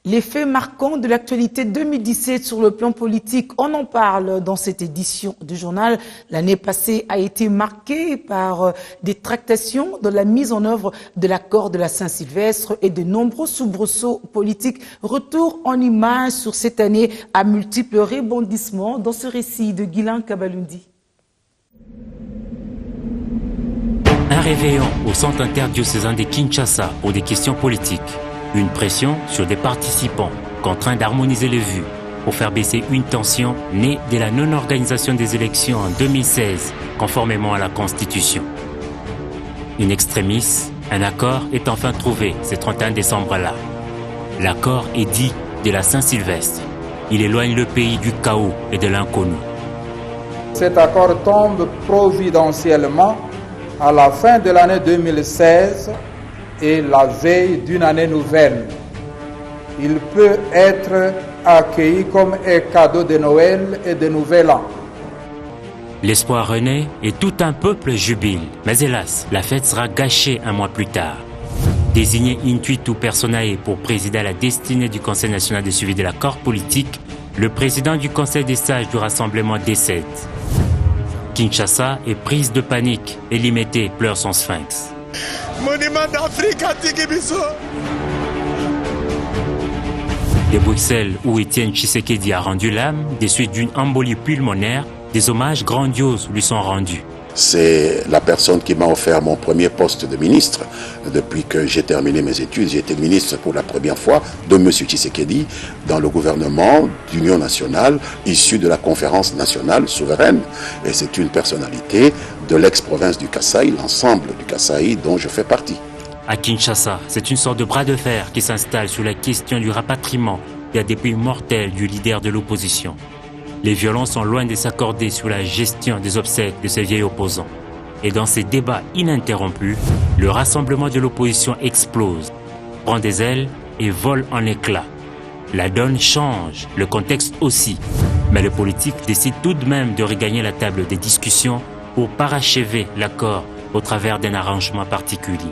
Les faits marquants de l'actualité 2017 sur le plan politique, on en parle dans cette édition du journal. L'année passée a été marquée par des tractations de la mise en œuvre de l'accord de la Saint-Sylvestre et de nombreux soubresauts politiques. Retour en images sur cette année à multiples rebondissements dans ce récit de Guylain Kabalundi. Un réveillon au centre interdiocésain de Kinshasa pour des questions politiques. Une pression sur des participants contraints d'harmoniser les vues pour faire baisser une tension née de la non-organisation des élections en 2016, conformément à la Constitution. In extremis, un accord est enfin trouvé ce 31 décembre-là. L'accord est dit de la Saint-Sylvestre. Il éloigne le pays du chaos et de l'inconnu. Cet accord tombe providentiellement à la fin de l'année 2016 et la veille d'une année nouvelle. Il peut être accueilli comme un cadeau de Noël et de Nouvel An. L'espoir renaît et tout un peuple jubile. Mais hélas, la fête sera gâchée un mois plus tard. Désigné intuitu personae pour présider à la destinée du Conseil national de suivi de l'accord politique, le président du Conseil des sages du rassemblement décède. Kinshasa est prise de panique et Limete pleure son sphinx. Monument d'Afrique à Tigibiso. De Bruxelles, où Étienne Tshisekedi a rendu l'âme, des suites d'une embolie pulmonaire, des hommages grandioses lui sont rendus. C'est la personne qui m'a offert mon premier poste de ministre. Depuis que j'ai terminé mes études, j'ai été ministre pour la première fois de M. Tshisekedi dans le gouvernement d'Union nationale issu de la conférence nationale souveraine. Et c'est une personnalité de l'ex-province du Kasaï, l'ensemble du Kasaï dont je fais partie. À Kinshasa, c'est une sorte de bras de fer qui s'installe sur la question du rapatriement et à des pays mortels du leader de l'opposition. Les violents sont loin de s'accorder sur la gestion des obsèques de ces vieils opposants. Et dans ces débats ininterrompus, le rassemblement de l'opposition explose, prend des ailes et vole en éclats. La donne change, le contexte aussi. Mais le politique décide tout de même de regagner la table des discussions pour parachever l'accord au travers d'un arrangement particulier.